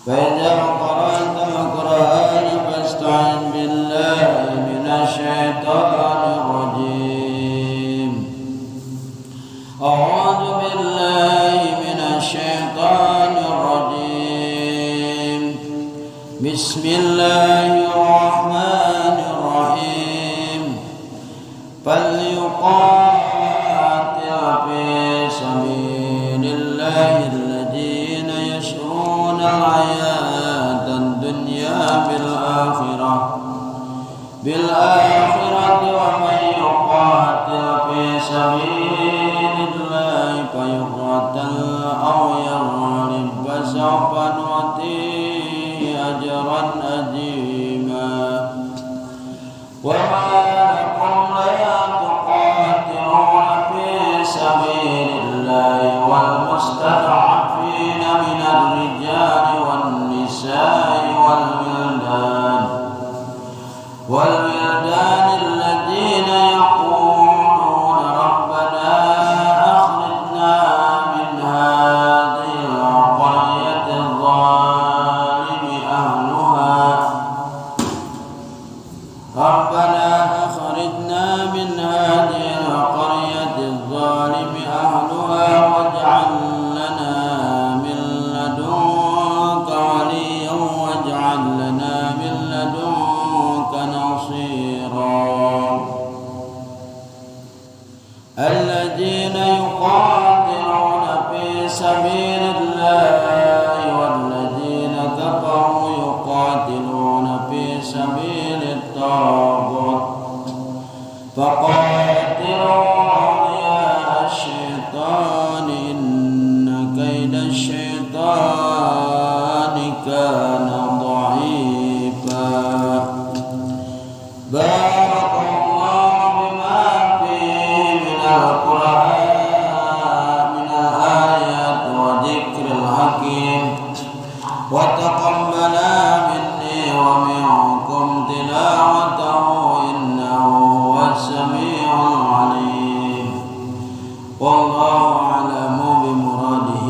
فإذا قرأت القرآن فاستعذ بالله من الشيطان الرجيم. أعوذ بالله من الشيطان الرجيم. بسم الله الرحمن الرحيم. فليقاتل في سبيل الله الذين يشرون الحياة الدنيا بالآخرة ومن يقاتل في سبيل الله فيقتل أو يغلب فسوف نؤتيه أجرا عظيما. وما لكم لا تقاتلون في سبيل الله والمستضعفين من الرجال والنساء والولدان الذين يقولون ربنا أخرجنا من هذه القرية الظالم أهلها واجعل لنا من لدنك وليا واجعل لنا من لدنك نصيرا. الذين يقاتلون في سبيل الله والذين كفروا يقاتلون في سبيل الطاغوت فقاتلوا أولياء الشيطان إن كيد الشيطان كان ضعيفا. بارك الله بما فيه من القرآن من الآيات وذكر الحكيم وتقبل مني ومنكم تلاوته إنه هو السميع العليم. والله أعلم بمراده.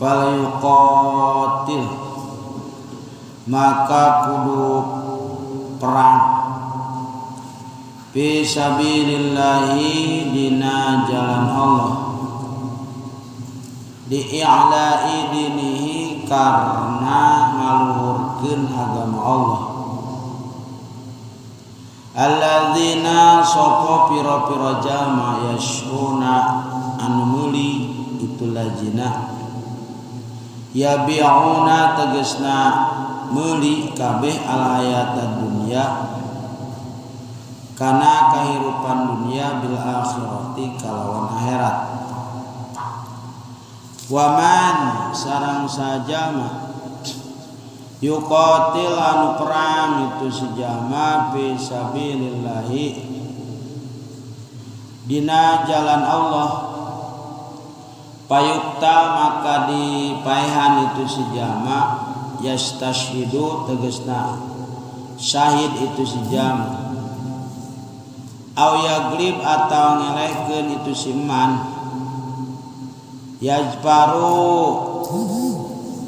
Falyuqatil, maka kudu perang fi sabilillahi dina jalan Allah, di'i'la'i dinihi karena ngaluhurkeun agama Allah. Alladzina sapa pira-pira jalma yashruna anu meuli itu lazina yabi'una tegasna meuli kabeh al hayatad dunya kana kahirupan dunia bil akhirati kalawan akhirat. Waman sareng sajama yuqatil anu perang itu sejama fi sabilillahi dina jalan Allah payukta maka dipaehan itu sejama yastashhidu tegasna syahid itu sejama au yaglib atau ngelehkeun itu siman yajparu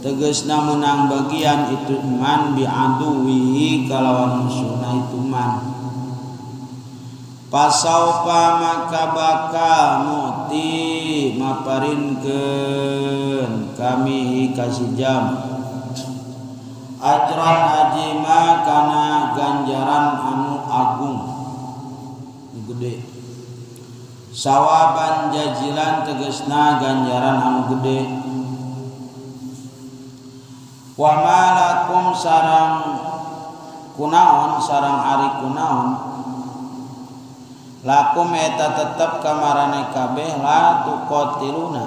tegasna menang bagian itu man bi'aduwi kalawan musuhna itu man. Pasaupa maka bakal muti maparinkeun kami kasih jam ajran ajima kana ganjaran anu agung gede. Sawaban jajilan tegasna ganjaran anu gede. Wa malakum sarang kunaon sarang ari kunaon lakum eta tetep kamarane kabeh la tuqatiluna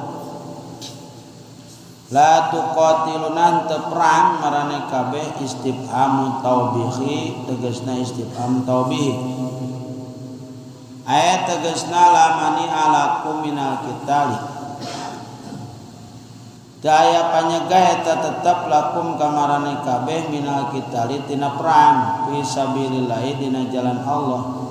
teu perang marane kabeh istifham taubihi tegasna istifham taubihi ayat tegasna lamani alakum minal qitali daya panyegah eta tetep lakum kamarane kabeh minal qitali tina perang fi sabilillah dina jalan Allah.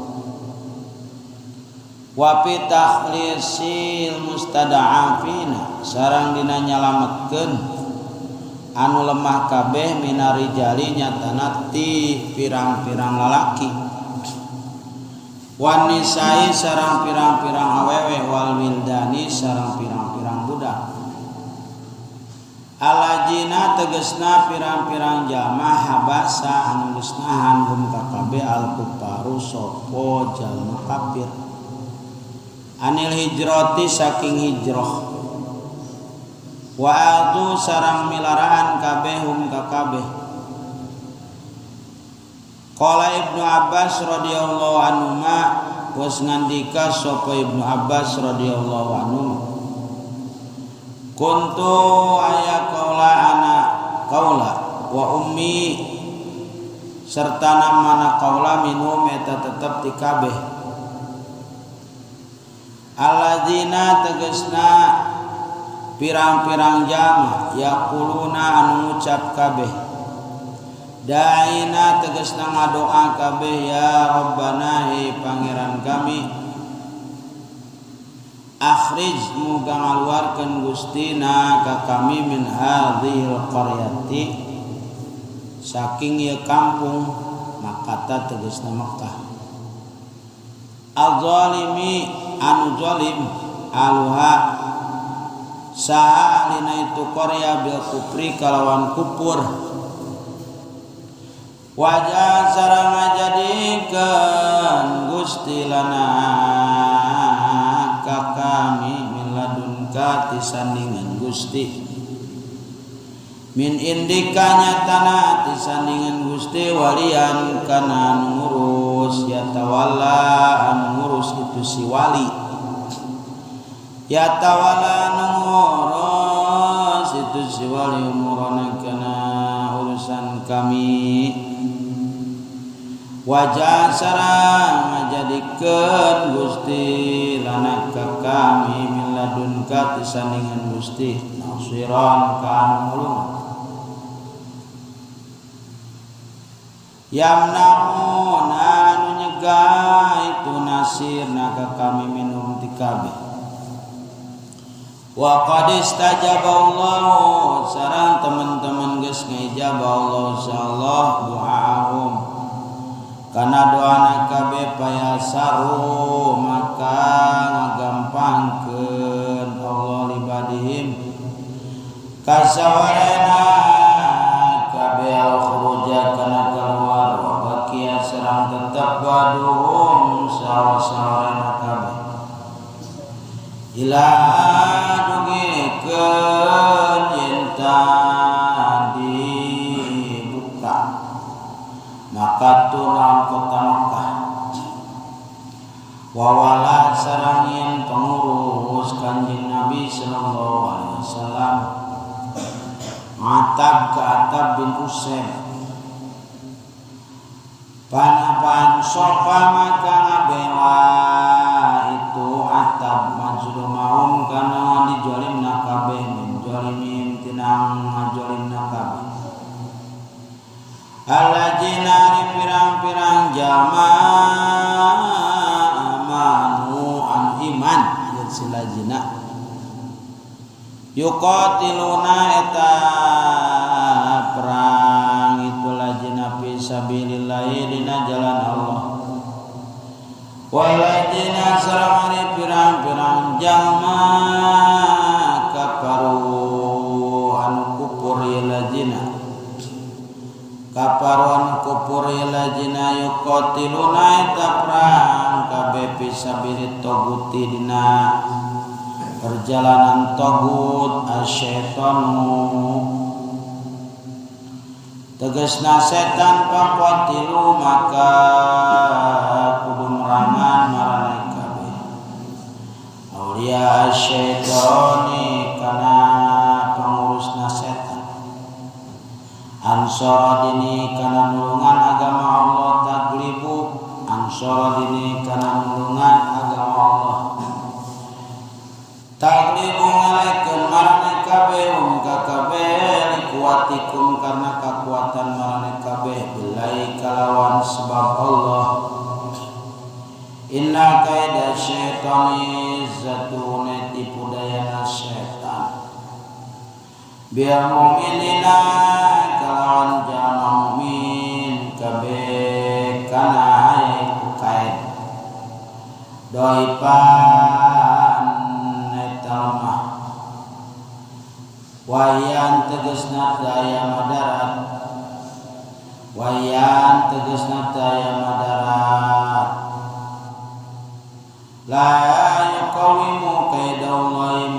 Wa fi takhlisil mustada'afina sareng dina nyalametkeun anu lemah kabeh minarijali nyatana ti pirang-pirang lalaki wan nisai sareng pirang-pirang awewe wal wildani sareng pirang-pirang budak. Alajina tegesna pirang-pirang jamaah habasa anu geus nahan hum ka kabeh al kufaru sapa jalma kafir anil hijrati saking hijrah wa adu sarang milaraan kabeh hum ka kabeh. Qala Ibnu Abbas radhiyallahu anhu ma was ngandika sapa Ibnu Abbas radhiyallahu anhu kuntu aya qaula ana qaula wa ummi serta namana qaula minhum eta tetep ti kabeh alladzina tegasna pirang-pirang jama yaquluna anu ngucap kabeh daina tegasna ngadoa kabeh ya rabbana he pangeran kami akhrij muga ngaluarkeun Gustina ka kami min hadhil qaryati saking ieu kampung Makkah tegasna Makkah az-zalimi anu zalim aluha saha alina itu qarya bil kufri kalawan kufur wajah sareng ngajadikeun Gusti lana ka kami min ladunka tisandingan Gusti min indika nyatana tisandingan Gusti walian kana ngurus ya tawalla anu ngurus itu si wali ya tawalla anu ngurus itu si wali umurana kana urusan kami wajah sareng ngajadikeun Gusti lana ka kami min ladunka tisandingan Gusti nasiran kana mulung yamnaun anu nyegah itu nasirna ka kami minum ti kabeh wa qad istajaba Allah sareng teman-teman geus ngijabah Allah insyaallah doaahum kana doana kabeh payasaru maka ngagampangkeun Allah libadihim kasawarena kabeh al-khuruja kana keluar wa baqiya sareng tetep waduhum sawa-sawarena kabeh ila dugikeun yen dibuka maka tulang kota Makkah wawala sarangin pengurus Kanjeng Nabi sallallahu alaihi wasallam Atab ke Atab bin Usaim panapan sopa maka ngabela itu Atab majul maum kana dijolimna kabeh min jolimim tinang ngajolimna kabeh alajina pirang-pirang jamaah amanu an iman jeung silajina yuqatiluna eta perang itu lajina fi sabilillah dina jalan Allah walajina sareng pirang-pirang jamaah kafaru anu kufur lajina kaparon kufur lajina yuqatiluna eta perang kabeh fisabilit taguti dina perjalanan tagut asyaitanu tegasna setan paqatilu maka kudu merangan maraneh kabeh aulia asyaitani kana pangurusna setan ansara dini kana nulungan agama Allah taglibu ansara dini kana nulungan agama Allah taglibu ngalekeun maraneh kabeh ka kabeh likuatikum karena kekuatan maraneh kabeh billahi kalawan sebab Allah inna kaida syaitani zatun tipu dayana syaitan bil mu'minina kalawan jalma mukmin kabeh kana iku kain doipan eta mah wayan tegasna daya madarat wayan tegasna daya madarat la yuqawimu kaidallahi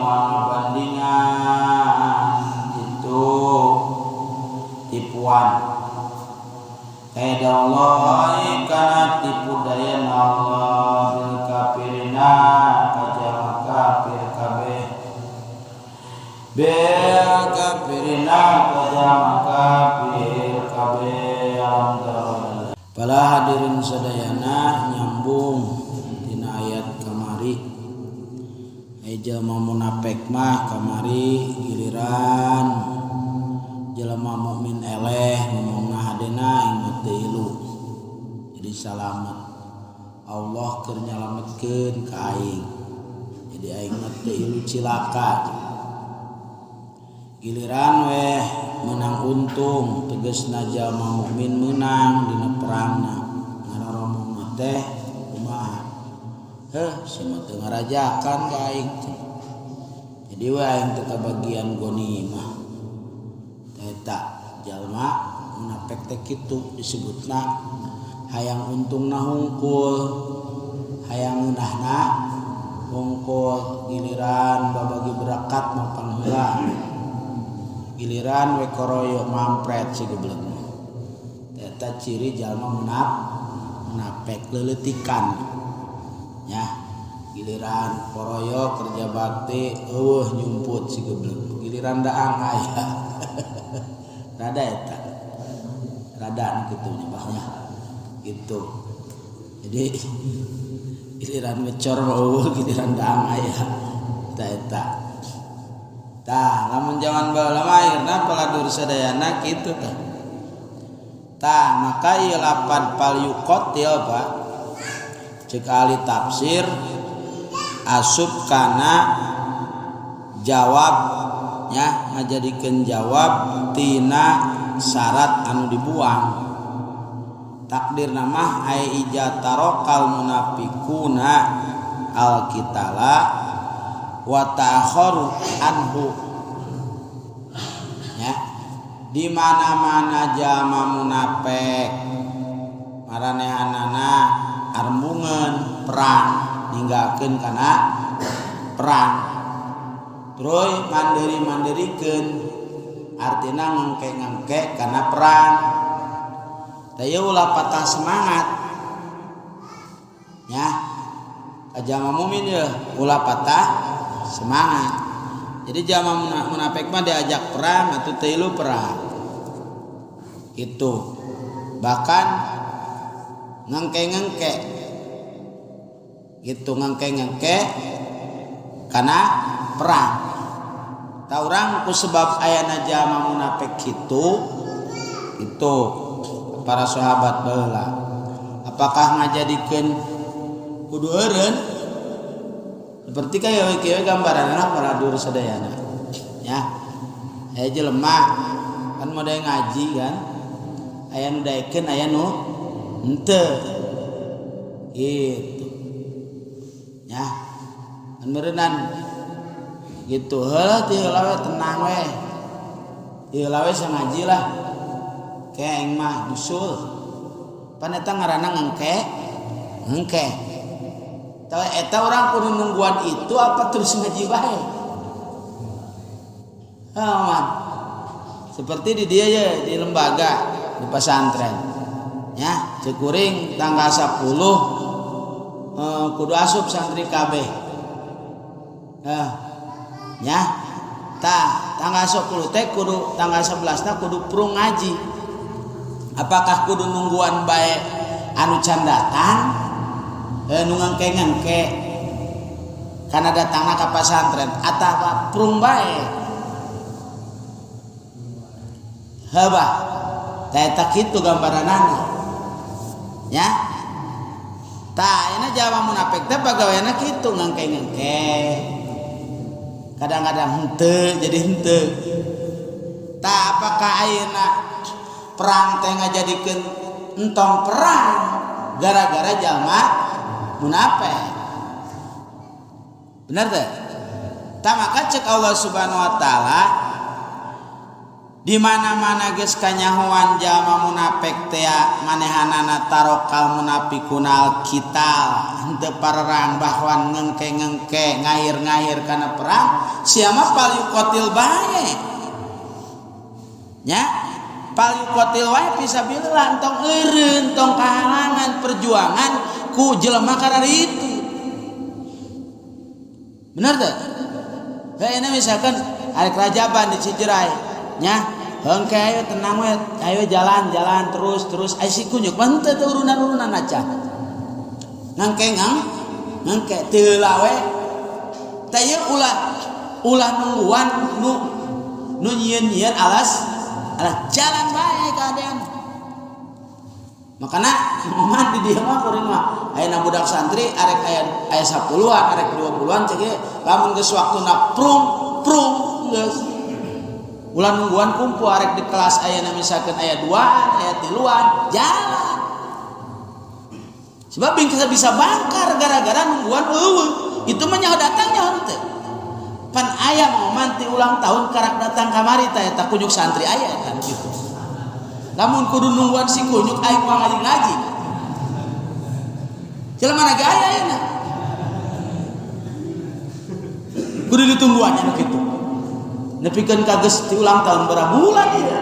bandingan itu tipuan kaidallahi kana tipu daya Allah bil kafirina kajama kafir kabeh bil kafirina kajama kafir kabeh alhamdulillah. Para hadirin sadayana nyambung ayat kamari jelema munafik mah kamari giliran jelema mukmin eleh ngomongna hadena inget teh ilu jadi salamet Allah keur nyalametkeun ka aing jadi aing teh ilu cilaka giliran weh menang untung tegasna jelema mukmin menang dina perangna ngararomong teh kumaha simah teu ngarajakan ka aing jadi we aing teu kabagian ghanimah eta jalma munafik teh kitu disebutna hayang untungna hungkul hayang ngeunahna hungkul giliran babagi berangkat mapan heula giliran we koroyo mampret si goblok eta ciri jalma munafik leuletikan ya giliran poroyo kerja bakti nyumput si goblok giliran daang aya rada eta rada kitu nyebahnya gitu jadi giliran ngecor giliran daang aya eta tah lamun jangan baheula mah akhirna paladur sadayana kitu tah maka ieu lapan pal yuqatil Pak cek ahli tafsir asub kana jawab nya ngajadikeun jawab tina syarat anu dibuang takdirna mah ai ijatarokal munafiquna alqitala wa ta'akharu anhu ya di mana-mana jalma munafik maranehanana armungan perang ninggalkeun kana perang terus mandiri-mandirikeun artina ngengke-ngengke kana perang teh ulah patah semangat nya jalma mukmin ye ulah patah semangat jadi jalma munafik mah diajak perang atuh teh lu perang itu bahkan ngengke-ngengke gitu ngengke-ngengke karena perang ta urang ku sebab ayana jalma munafik kitu itu para sahabat baheula apakah ngajadikeun kudu eureun seperti kaya kieu gambaranna para dur sadayana ya aya jelema kan model ngaji kan aya nu daekeun aya nu henteu gitu ya an meureunnan gitu heulah ti heula we tenang we ti heula we sangaji lah keeng mah nyusul pan eta ngaranna ngengke tah eta urang kudu nungguan itu apa terus ngaji bae man seperti di dia ya di lembaga di pesantren ya cekuring tanggal 10 kudu asup santri kabeh ya tah tanggal 10 teh kudu tanggal 11 na kudu prung ngaji apakah kudu nungguan bae anu can datang nu ngengke-ngengke kana datangna ka pesantren atawa prung bae haba eta kitu gambaranana ya tah ayeuna jalma munafik teh pagaweana kitu ngengke-ngengke kadang-kadang henteu jadi henteu apakah ayeuna perang teh ngajadikeun entong perang gara-gara jalma munafik? Benar teh? Tah maka cek Allah Subhanahu wa taala di mana-mana geus kanyahoan jalma munafik teh manehanana tarokal munafikunal kital henteu parerang bahwan ngengke-ngengke ngahir-ngahir kana perang sia mah palyuqatil bae nya palyuqatil wae fisabilillah entong eureun tong kahalangan perjuangan ku jelema karari itu. Bener teh? Kayaknya misalkan arek Rajaban di Cijeray nya hengke ayo tenang we ayo jalan terus ai si kunyuk mah teu urunan-urunan aca ngangke teu lawe teh ieu ulah nungguan nu nyieun alas jalan bae kadean. Makana mah di dieu mah kuring mah ayeuna budak santri arek aya 10-an arek 20-an cek ge lamun geus waktuna prung geus ulah nungguan kumpul arek di kelas ayeuna misalkan aya 2-an aya 3-an jalan. Sebab bisa bangkar gara-gara nungguan eueuh. Itu mah nyaho datang nyaho teu. Pan aya momen ti ulang tahun karak datang kamari teh eta kunyuk santri aya kan gitu. Lamun kudu nungguan si kunyuk aing mah ngaji. Jelema ge aya ayeuna. Kudu ditungguan anu kitu. Nepikeun ka geus ti ulang tahun berapa bulan ieu.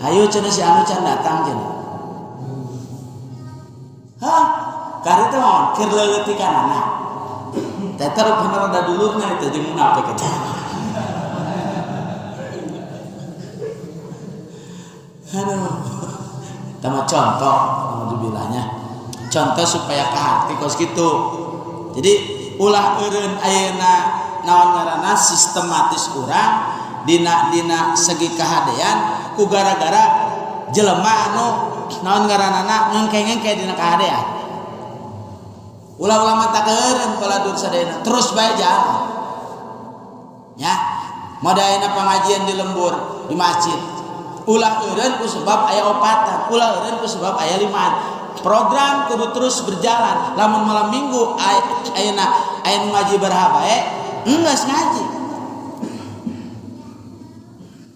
Hayu cenah si anu can datang cenah. Hah, kari teh mah keur leuleutik kanana. Teh teh bener da dulurna teh jeung munafik eta. Aduh. Tama contoh alhamdulillahnya. Contoh supaya kahati kos kitu. Jadi ulah eureun ayeuna naon ngaranna sistematis urang dina segi kahadean ku gara-gara jelema anu naon ngaranna ngengke-ngengke dina kahadean. Ulah-ulah mata keureun paladur sadayana terus bae jalan. Ya, moda ayeuna pengajian di lembur di masjid. Ulah eureun ku sebab aya opatan, ulah eureun ku sebab aya limaan. Program kudu terus berjalan. Lamun malam minggu ayeuna aya ngaji baraha bae, geus ngaji.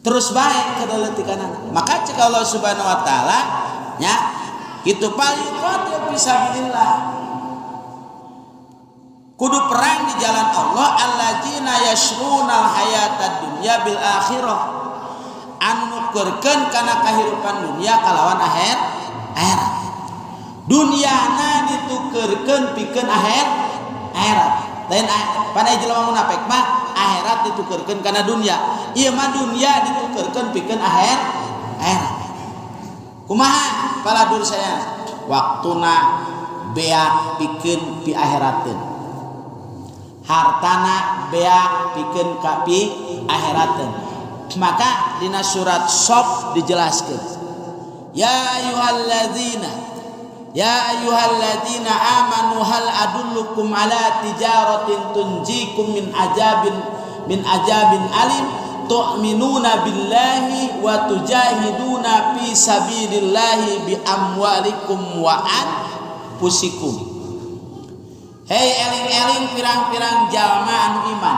Terus bae kadaleutikanana. Maka cek Allah Subhanahu wa taala nya kitu paling fisabilillah. Kudu perang di jalan Allah alladzina yashrunal hayatad dunya bil akhirah. Anu nukeurkeun kana kahirupan dunia kalawan akhirat. Dunyana ditukeurkeun pikeun akhirat. Lain pada jelema munafik mah akhirat ditukeurkeun kana dunya. Ieu mah dunya ditukeurkeun pikeun akhirat. Kumaha paladur saya? Waktuna bea pikeun pi akhirateun. Hartana bea pikeun ka pi akhirateun. Maka dina surat Shaf dijelaskeun. Ya ayyuhalladzina amanu hal adullukum ala tijaratin tunjikum min ajabin alim tu'minuna billahi wa tujahiduna fi sabilillahi bi amwalikum wa anfusikum. Hei eling-eling pirang-pirang jalma anu iman.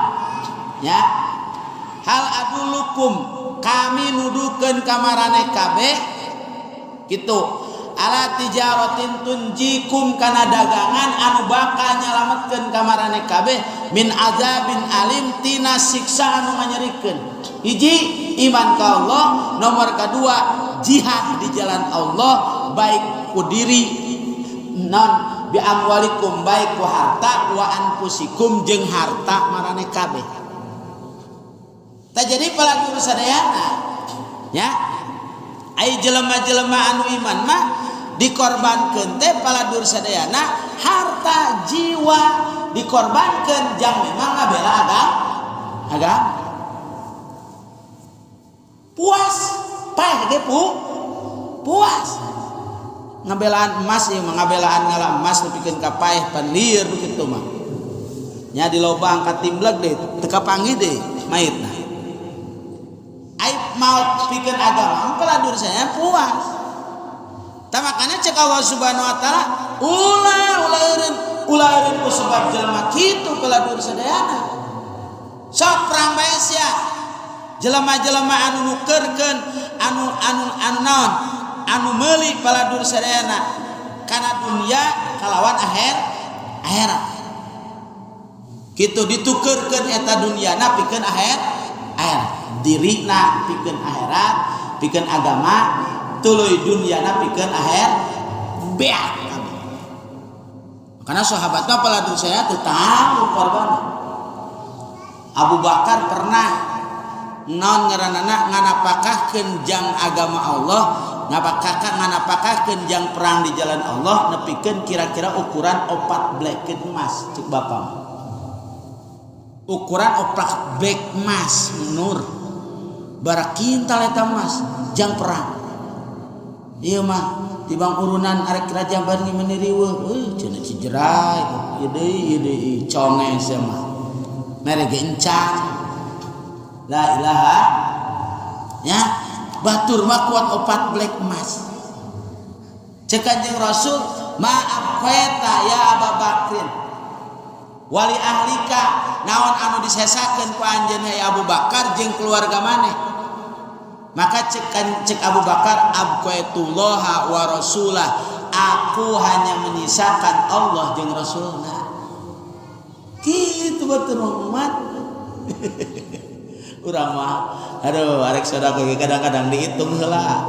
Ya. Hal adullukum kami nudukeun ka marane kabeh kitu ala tijaratin tunjikum kana dagangan anu bakal nyalametkeun ka marane kabeh min azabin alim tina siksa anu nganyerikeun. Hiji iman ka Allah, nomor kedua jihad di jalan Allah baik ku diri non bi amwalikum baik ku harta wa anfusikum jeung harta marane kabeh. Tak jadi pelaku sadayana ya ai jelema-jelema anu iman mah dikorbankeun teh paladur sadayana harta jiwa dikorbankeun jang memang ngabela agama puas paeh ge puas ngabelaan emas ieu mah ngabelaan ngala emas nepikeun ka paeh pan lieur kitu mah nya di loba angkat timbleg deh teu kapanggih deh maitna ai maut pikeun agama peladur saya puas. Tah makana cek Allah Subhanahu wa taala uleureun ku sebab jelema kitu peladur sadayana. Sok perang bae sia. Jelema-jelema anu nukeurkeun anu meuli paladur sadayana kana dunya kalawan akhirat. Kitu ditukeurkeun eta dunyana pikeun akhirat. Dirina pikeun akhirat, pikeun agama, tuluy dunyana pikeun akhirat. Beak. Karena sahabatna paladur saya teu tahu korban. Abu Bakar pernah naon ngaranana nganapakahkeun jang agama Allah, nganapakahkeun jang perang di jalan Allah nepikeun kira-kira ukuran 4 bleket emas cek Bapak. Ukuran 4 blek emas nur. Barak kintal eta emas jang perang. Ieu mah tibang urunan arek raja bari meniriweuh cenah cijerai ieu deui conge sia mah. Mere gencang. La ilaha ya batur mah kuat 4 blek emas. Cek Kanjeng Rasul maaf eta ya Abu Bakrin wali ahlika naon anu disesakeun ku anjeun hayang Abu Bakar jeung keluarga maneh. Maka cek Abu Bakar abqaitullah wa rasulah, aku hanya menyisakan Allah jeung Rasulna. Kitu batur umat. Urang mah aduh arek sedekah kadang-kadang dihitung heula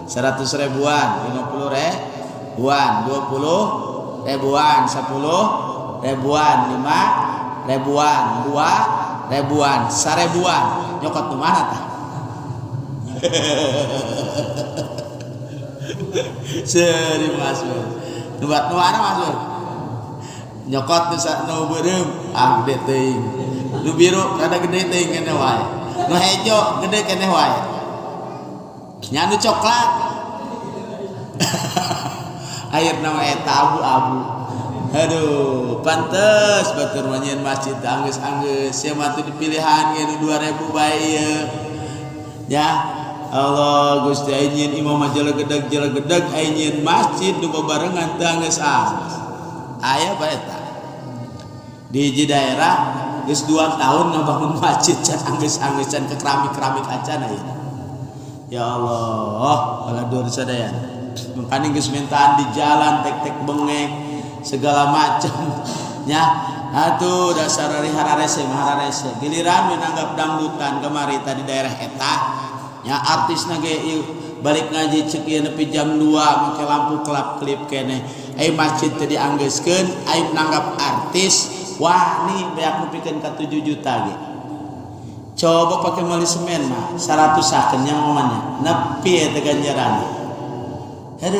100 ribuan 50 ribuan 20 ribuan 10 ribuan 5 ribuan 2 ribuan 1 ribuan nyokot nu mana tah seri masuk nubat nu mana masuk nyokot nu beureum gede teuing nu biru rada gede teuing keneh wae nu hejo gede keneh wae nya nu coklat air nama eta abu-abu. Aduh pantes batur manyeun masjid anggeus-anggeus sia mah teu dipilihan ge 2000 bae ya Allah Gusti ayeun imam jelegedeg ayeun masjid nu babarengan teu anggeus-anggeus aya bae eta di hiji daerah geus 2 tahun ngabangun masjid can anggeus-anggeus can ke keramik acan aya ya Allah baladur sadaya makanya geus mentaan di jalan tek-tek bengek segala macam nya atuh dasar hararese giliran menanggap dangdutan kemari tadi daerah eta nya artisna ge balik ngaji ceuk ieu nepi jam 2 make lampu kelap-kelip keneh ai masjid teh dianggeuskeun ai nanggap artis wah nih beak nepikeun ka 7 juta ge coba pakai mali semen mah 100-akeun nya mamanya nepi eta ganjaranna heuh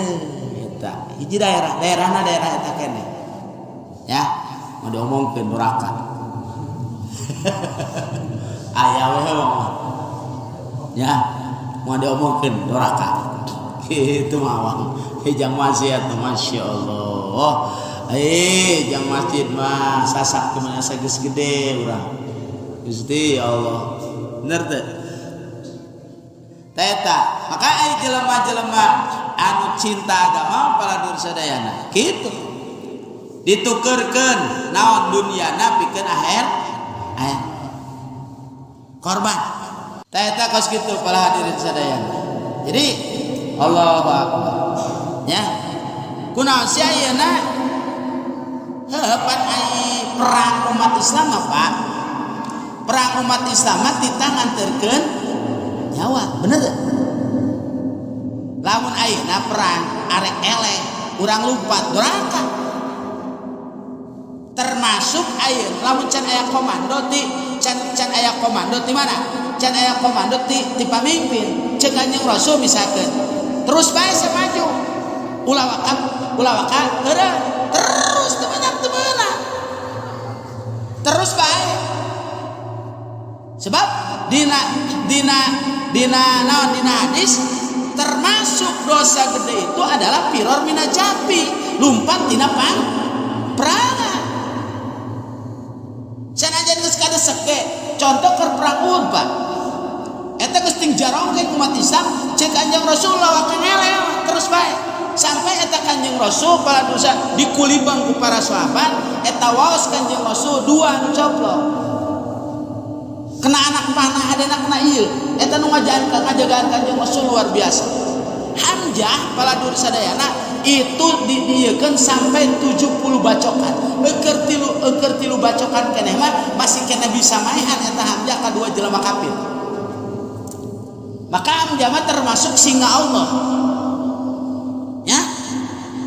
eta hiji daerahna daerah eta keneh ya mau diomongkeun neraka aya we mah ya mau diomongkeun neraka kitu mah jang maksiat masyaallah jang masjid mah sasak teu mah geus gede urang Gusti Allah bener teh eta maka ai jelema-jelema anu cinta agama paladur sadayana kitu ditukeurkeun naon dunyana pikeun akhirat korban tah eta kos kitu para hadirin sadayana jadi Allahu akbar nya kunaon sia ayeuna pan ai perang umat Islam apa perang umat Islam ditanganterkeun nyawa bener teh lamun ayeuna perang arek eleh urang lumpat duraka termasuk ayeuna lamun can aya komando di can aya komando di mana can aya komando di pamimpin ceuk Kanjeng Rasul misalkeun terus bae maju ulawaka heureuh terus teu banyak teu meunang terus bae sebab dina naon dina hadis termasuk dosa gede itu adalah firor minajapi lumpat dina perangan sanajan geus kadesek ge contoh keur perang Uhud Pak Eta geus ting jarongkeun umat Islam cek Kanjeng Rasulullah wakenele terus bae sampai eta Kanjeng Rasul bala dosa dikulibang ku para sahabat eta waos Kanjeng Rasul dua anu coplok kena anak panah adena kena ieu eta nu ngajagaan Kanjeng Rasul luar biasa. Hamzah bala dur sadayana itu didiekeun sampai 70 bacokan eukeur tilu bacokan keneh mah masih kena bisa maehan eta Hamzah kadua jelema kafir. Maka Hamzah mah termasuk singa Allah ya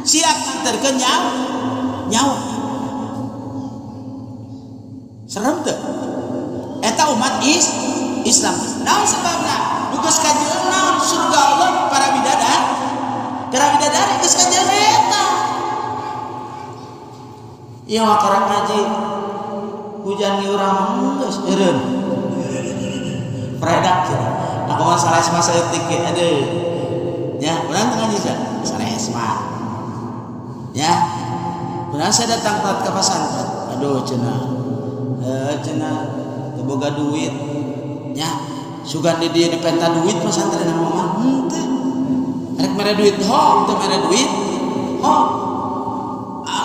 siap nganterkeun nyawa serem teu eta umat Islam. Naon sebabna geus kajeun naon surga Allah para bidadari geus kajeun eta ieu karang ngaji hujan di urang geus eureun predak aku mah salah masa etik aduh ya urang ngaji sanes mah ya urang saya datang ke pesantren aduh cenah teu boga duit ya sugan di dieu dipenta duit pesantren mah henteu rek mere duit teu mere duit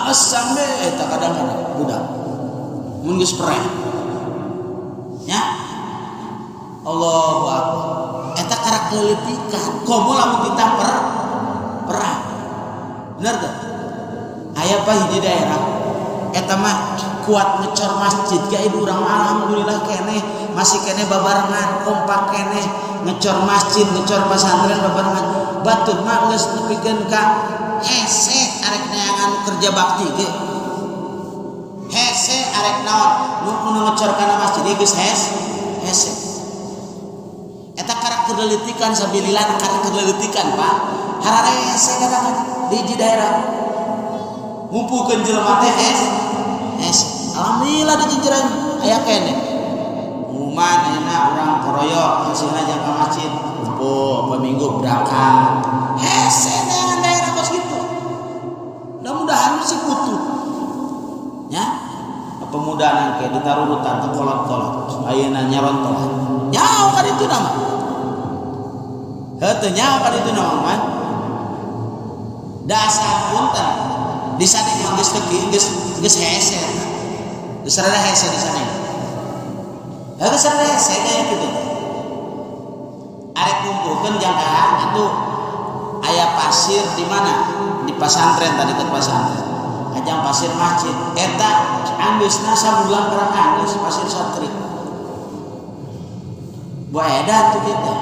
sambe eta kadang-kadang budak mun geus pereh ya Allahu akbar eta karak leulitikan komo lamun kita perang bener teu aya pa hiji daerah eta mah kuat ngecor masjid ka ibu urang alhamdulillah keneh masih keneh babarengan kompak keneh ngecor masjid ngecor pesantren babarengan batur mah geus nepikeun ka hese arek neangan kerja bakti ge hese arek naon nu ngecor kana masjid geus hese eta karakter leulitikan sabilillah karakter leulitikan Pak harare hese kadang-kadang di hiji daerah ngumpulkeun jelema teh hese alhamdulillah di jajaran aya keneh umuman ayeuna urang koroyok hasilna jang ka masjid kumpul peminggu berangkat hese neangan daerah kos gitu mudah-mudahan sih butuh ya pemudaan ke ditarurutan ke kolot-kolot ayeuna nyarontohan nyaho ka ditu nama heuh nyaho ka ditu nama man dasar punten di sana geus hese geus rada hese di sana geus rada hese kayak gitu arek kumpulkeun jangkaan atuh aya pasir di mana di pesantren tadi ke pesantren ajang pasir masjid eta anggeusna sabulan kerang anggeus pasir satrik bu edan tuh kita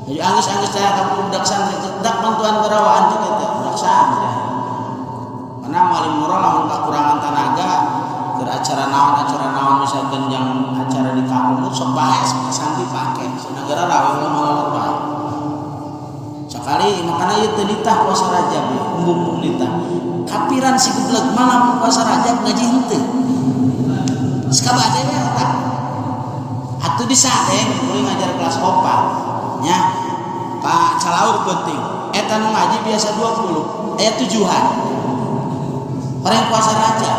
jadi anggeus teh kamu budak santri dak bantuan kerawaan tuh kita budak santri karena malim murah lamun kakurangan tenaga keur acara naon misalkan yang acara di kampung sok bae santri pake sanagara rawe malah bae sekali makanya ieu teu nitah puasa Rajab umbung nitah kapiran si gebleg malam puasa Rajab ngaji henteu sakabade we eta atuh disadeng kuring ngajar kelas opat nya Pak calaur penting eta nu ngaji biasa 20 aya tujuan orang puasa Rajab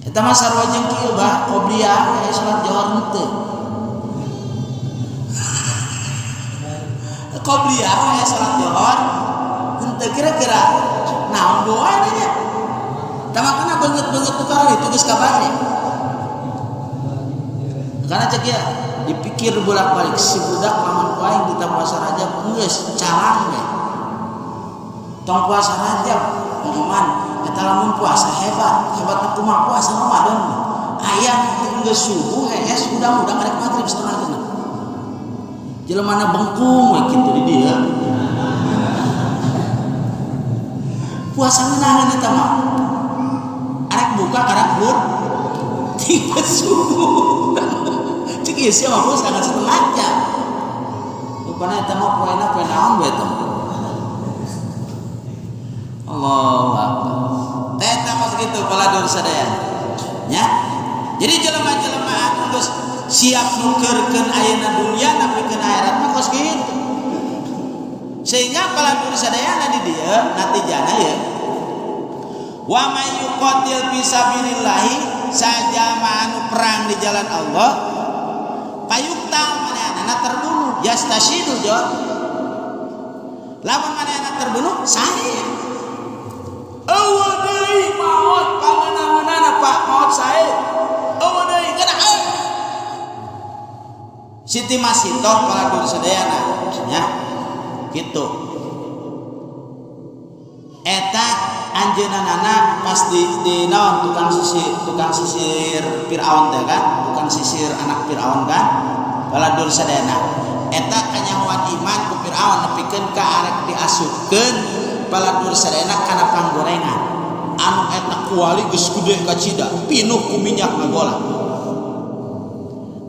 eta mah sarua jeung kieu bah qobliyah aya salat johar henteu qobliyah ya salat johor henteu kira-kira naon doa nya tamakana beungeut tukar itu geus kabare karena cek ya dipikir bolak-balik si budak lamun ku aing kita puasa Rajab geus calang we tong puasa Rajab momongan eta lamun puasa hebat kumaha puasa Ramadan aya geus subuh hees udah arek maghrib setengah genep jelemana bengkung we kitu di dieu puasa ngeunaheun eta mah arek buka arek bur tiba subuh cek ieu sia mah puasa kan setengah jam rupana eta mah poena poe naon we eta Allahu akbar eta mah kitu paladur sadaya nya jadi jelema-jelema anu geus siap nukerkeun ayeuna dunia napikeun akhirat mah kos kitu sehingga paladur sadayana di dieu natijana ya wa may yuqatil fi sabilillah saja anu perang di jalan Allah payuktal manehna terbunuh yastashidu jo lamun manehna terbunuh sahih eueuh deui maot pangeunana Pak maot sahih eueuh deui kana Siti Masitoh paladur sadayana nya kitu eta anjeunana pas di naon tukang sisir Firaun teh kan tukang sisir anak Firaun kan paladur sadayana eta kanyahoan iman ku Firaun nepikeun ka arek diasupkeun paladur sadayana kana panggorengan anu eta kuali geus gede ka cida pinuh ku minyak ngagola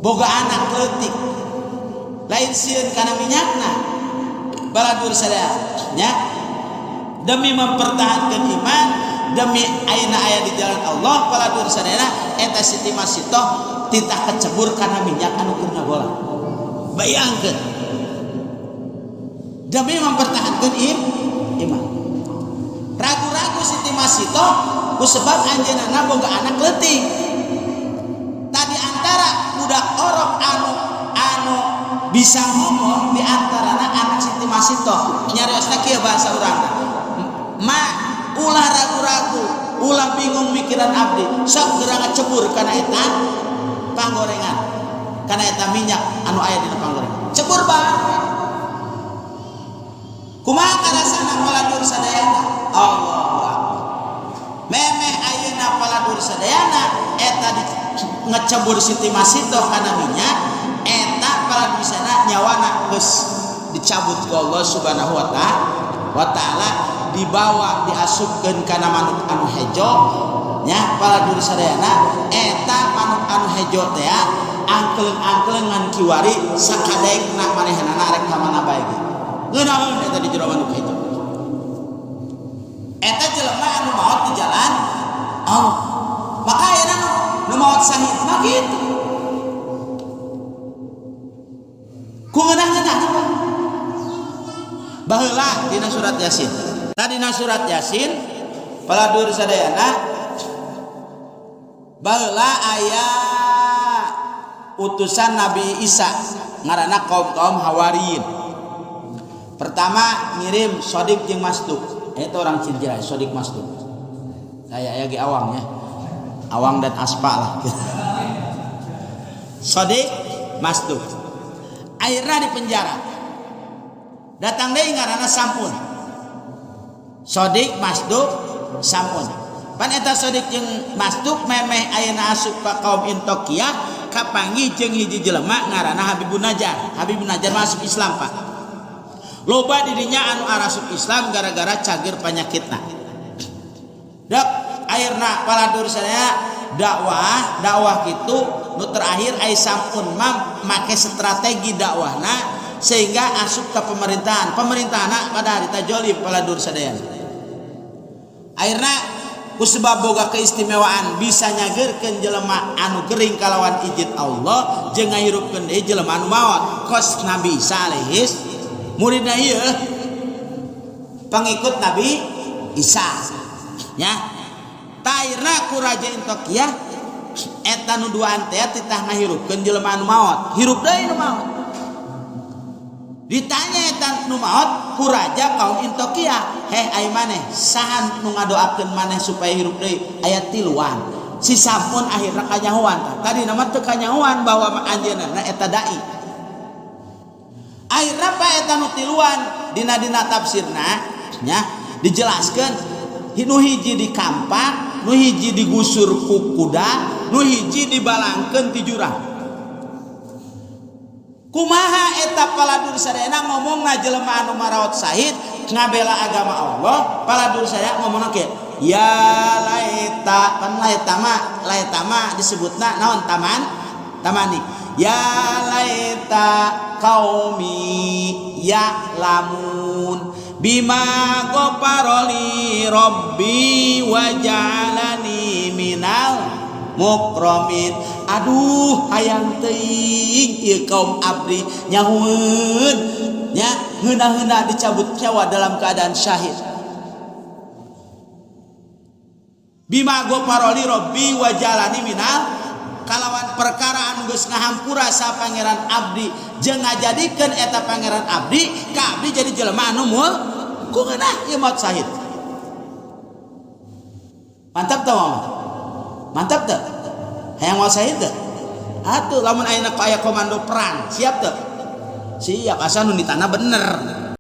boga anak leutik lain sieun kana minyakna paladur sadayana nya demi mempertahankan iman demi ayeuna aya di jalan Allah paladur sadayana eta Siti Masitoh titah kecebur kana minyak anu keur ngagola bayangkeun demi mempertahankan iman ragu-ragu Siti Masitoh ku sebab anjeunna boga anak leutik tadi antara budak orok anu bisa ngomong di antarana anak Siti Masitoh nyariosna kieu bahasa urangna ma ulah ragu-ragu ulah bingung mikiran abdi sok geura ngacebur kana eta panggorengan kana eta minyak anu aya dina panggorengan cebur bae kumaha karasana paladur sadayana Allahu akbar memeh ayeuna paladur sadayana eta ngecebur Siti Masitoh kana minyak eta paladur sadayana nyawana geus dicabut ku Allah Subhanahu wa taala dibawa diasupkeun kana manuk anu hejo nya paladur sadayana eta manuk anu hejo teh angkeleung-angkelengan kiwari sakadengna manehna rek ka mana bae ge ngeunaheun eta di jero manuk hejo eta jelema anu maot di jalan Allah maka ayeuna nu maot sahid mah kitu ku ngeunah-ngeunah baheula dina surat Yasin tadina surat Yasin paladur sadayana baheula aya utusan Nabi Isa ngaranna kaum Hawariyin pertama ngirim Sodik jeung Masduk eta orang Cijerah Sodik Masduk saya aya ge awang ya awang dan aspa lah Sodik Masduk akhirna di penjara datang deui ngaranna Sampun Sodik Masduk Sampun pan eta Sodik jeung Masduk memeh ayeuna asup ka kaum Intokiyah kapanggih jeung hiji jelema ngaranna Habibun Najjar masuk Islam Pak loba dirinya anu arasup Islam gara-gara cager panyakitna dak ayeuna paladur sadaya dakwah kitu nu terakhir ai Sampun mah make strategi dakwahna sehingga asup ke pemerintahan pada harita jolim paladur sadayana akhirna kusebab boga keistimewaan bisa nyageurkeun jelema anu gering kalawan izin Allah jeung ngahirupkeun deui jelema anu maot kos Nabi Isa alaihis muridna ieu pengikut Nabi Isa nya ta akhirna ku raja Intokiyah eta nu duaan teh titah ngahirupkeun jelema anu maot hirup deui nu maot ditanya eta nu maot ku raja kaum Intokiyah ai maneh sahan nu ngadoakeun maneh supaya hirup deui aya tiluan si Sampun akhirna kanyahoan tadi nama teu kanyahoan bahwa anjeunna eta dai akhirna pa eta nu tiluan dina tafsirna nya dijelaskeun nu hiji di kampak nu hiji digusur ku kuda nu hiji dibalangkeun ti jurang kumaha eta paladur sadayana ngomongna jelema anu maraot sahid ngabela agama Allah paladur sadaya ngomongna kieu ya laita pan laita mah disebutna naon tamani ya laita qaumi ya lamun bima ghafarali rabbi wa ja'alani minal mukramin aduh hayang teuing ieu kaum abdi nyahueun nya heuna-heuna dicabut nyawa dalam keadaan syahid bima ghafarali rabbi wa jalani minal kalawan perkara anu geus ngahampura sa pangeran abdi jeung ngajadikeun eta pangeran abdi ka abdi jadi jelema anu moal ku ngeunah ieu maut syahid. Mantap teu mah? Mantap teu? Hayang maut syahid teu? Atuh lamun ayeuna aya komando perang, siap teu? Siap, asal nu ditana bener.